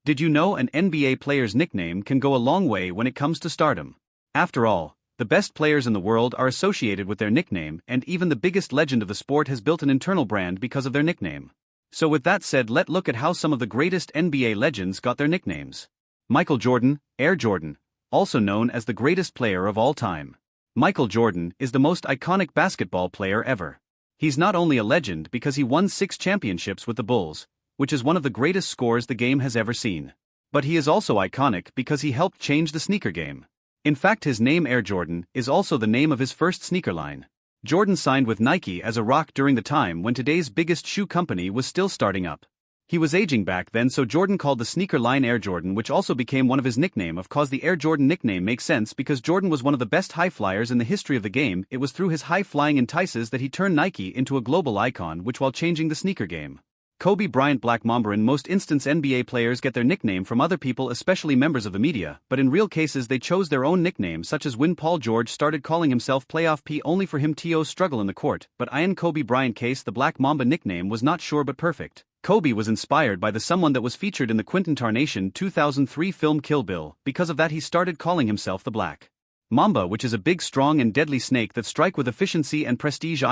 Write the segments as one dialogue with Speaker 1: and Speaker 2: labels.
Speaker 1: Did you know an NBA player's nickname can go a long way when it comes to stardom? After all, the best players in the world are associated with their nickname, and even the biggest legend of the sport has built an internal brand because of their nickname. So with that said, let's look at how some of the greatest NBA legends got their nicknames. Michael Jordan, Air Jordan, also known as the greatest player of all time. Michael Jordan is the most iconic basketball player ever. He's not only a legend because he won 6 championships with the Bulls, which is one of the greatest scores the game has ever seen, but he is also iconic because he helped change the sneaker game. In fact, his name Air Jordan is also the name of his first sneaker line. Jordan signed with Nike as a rock during the time when today's biggest shoe company was still starting up. He was aging back then, so Jordan called the sneaker line Air Jordan, which also became one of his nickname. Of course, the Air Jordan nickname makes sense because Jordan was one of the best high flyers in the history of the game. It was through his high flying entices that he turned Nike into a global icon, which while changing the sneaker game. Kobe Bryant, Black Mamba. In most instances, NBA players get their nickname from other people, especially members of the media, but in real cases they chose their own nickname, such as when Paul George started calling himself Playoff P only for him to struggle in the court. But in Kobe Bryant case, the Black Mamba nickname was not sure but perfect. Kobe was inspired by the someone that was featured in the Quentin Tarantino 2003 film Kill Bill. Because of that, he started calling himself the Black Mamba, which is a big, strong and deadly snake that strike with efficiency and prestige.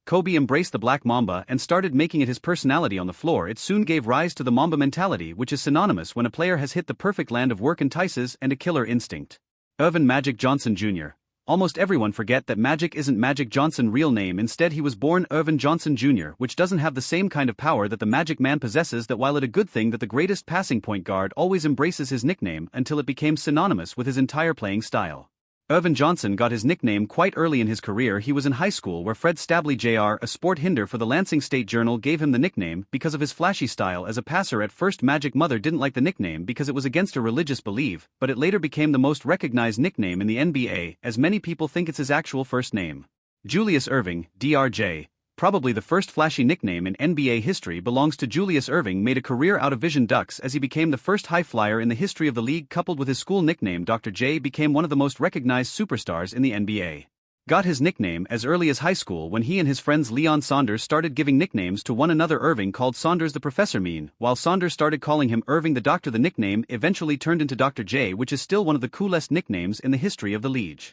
Speaker 1: Kobe embraced the Black Mamba and started making it his personality on the floor. It soon gave rise to the Mamba mentality, which is synonymous when a player has hit the perfect land of work, entices, and a killer instinct. Earvin Magic Johnson Jr. Almost everyone forget that Magic isn't Magic Johnson's real name. Instead, he was born Earvin Johnson Jr., which doesn't have the same kind of power that the Magic Man possesses. That while it a good thing that the greatest passing point guard always embraces his nickname until it became synonymous with his entire playing style. Earvin Johnson got his nickname quite early in his career. He was in high school where Fred Stabley Jr., a sport hinder for the Lansing State Journal, gave him the nickname because of his flashy style as a passer. At first, Magic mother didn't like the nickname because it was against her religious belief, but it later became the most recognized nickname in the NBA, as many people think it's his actual first name. Julius Erving, DRJ, probably the first flashy nickname in NBA history, belongs to Julius Erving. Made a career out of Vision Ducks as he became the first high flyer in the history of the league, coupled with his school nickname Dr. J, became one of the most recognized superstars in the NBA. Got his nickname as early as high school when he and his friends Leon Saunders started giving nicknames to one another. Erving called Saunders the Professor Mean, while Saunders started calling him Erving the Doctor. The nickname eventually turned into Dr. J, which is still one of the coolest nicknames in the history of the league.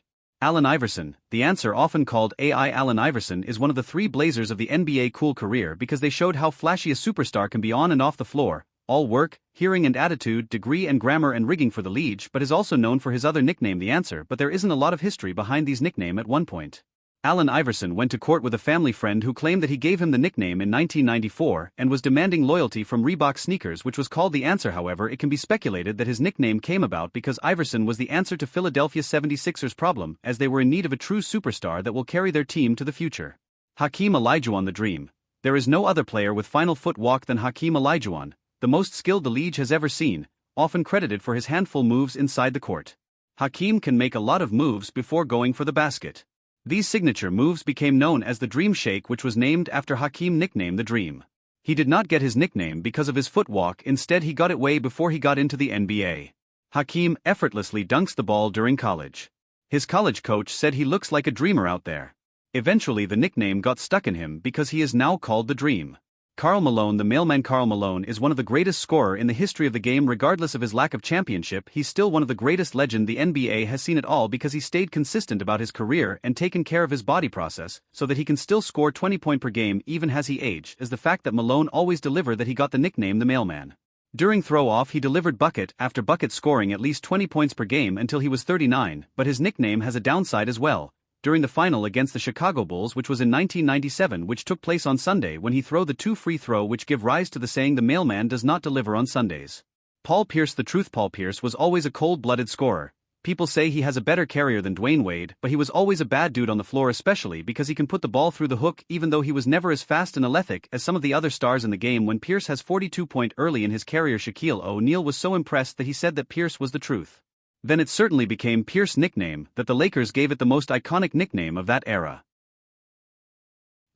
Speaker 1: Allen Iverson, the answer often called AI. Allen Iverson is one of the 3 Blazers of the NBA cool career because they showed how flashy a superstar can be on and off the floor, all work, hearing and attitude, degree and grammar and rigging for the league, but is also known for his other nickname The Answer. But there isn't a lot of history behind these nickname. At one point, Allen Iverson went to court with a family friend who claimed that he gave him the nickname in 1994 and was demanding loyalty from Reebok sneakers, which was called The Answer. However, it can be speculated that his nickname came about because Iverson was the answer to Philadelphia 76ers' problem, as they were in need of a true superstar that will carry their team to the future. Hakeem Olajuwon the Dream. There is no other player with final footwork than Hakeem Olajuwon, the most skilled the league has ever seen, often credited for his handful moves inside the court. Hakeem can make a lot of moves before going for the basket. These signature moves became known as the Dream Shake, which was named after Hakeem, nicknamed the Dream. He did not get his nickname because of his footwork, instead he got it way before he got into the NBA. Hakeem effortlessly dunks the ball during college. His college coach said he looks like a dreamer out there. Eventually the nickname got stuck in him because he is now called the Dream. Karl Malone the Mailman. Karl Malone is one of the greatest scorer in the history of the game. Regardless of his lack of championship, he's still one of the greatest legend the NBA has seen. It all because he stayed consistent about his career and taken care of his body process so that he can still score 20 points per game even as he aged, is the fact that Malone always delivered that he got the nickname the Mailman. During throw-off he delivered bucket after bucket, scoring at least 20 points per game until he was 39, but his nickname has a downside as well. During the final against the Chicago Bulls, which was in 1997, which took place on Sunday, when he threw the 2 free throw which give rise to the saying the Mailman does not deliver on Sundays. Paul Pierce the Truth. Paul Pierce was always a cold-blooded scorer. People say he has a better carrier than Dwayne Wade, but he was always a bad dude on the floor, especially because he can put the ball through the hook, even though he was never as fast and athletic as some of the other stars in the game. When Pierce has 42 points early in his career, Shaquille O'Neal was so impressed that he said that Pierce was the truth. Then it certainly became Pierce's nickname that the Lakers gave it the most iconic nickname of that era.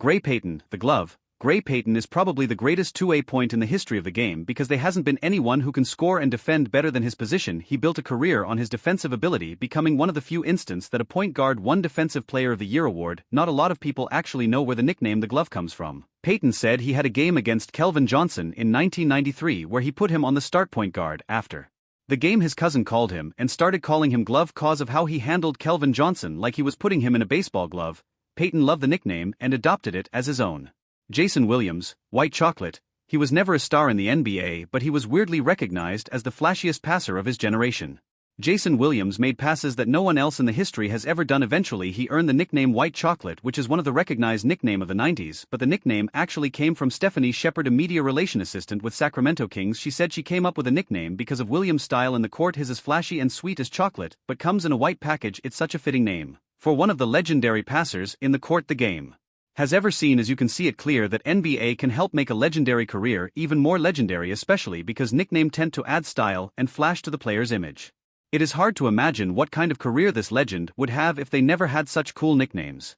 Speaker 1: Gray Payton, the Glove. Gray Payton is probably the greatest two-way point in the history of the game because there hasn't been anyone who can score and defend better than his position. He built a career on his defensive ability, becoming one of the few instances that a point guard won Defensive Player of the Year award. Not a lot of people actually know where the nickname the glove comes from. Payton said he had a game against Kelvin Johnson in 1993 where he put him on the start point guard. After the game, his cousin called him and started calling him Glove cause of how he handled Kelvin Johnson like he was putting him in a baseball glove. Payton loved the nickname and adopted it as his own. Jason Williams, White Chocolate. He was never a star in the NBA, but he was weirdly recognized as the flashiest passer of his generation. Jason Williams made passes that no one else in the history has ever done. Eventually he earned the nickname White Chocolate, which is one of the recognized nickname of the 90s, but the nickname actually came from Stephanie Shepard, a media relation assistant with Sacramento Kings. She said she came up with a nickname because of Williams' style in the court. His is flashy and sweet as chocolate, but comes in a white package. It's such a fitting name for one of the legendary passers in the court the game has ever seen. As you can see it clear that NBA can help make a legendary career even more legendary, especially because nickname tend to add style and flash to the player's image. It is hard to imagine what kind of career this legend would have if they never had such cool nicknames.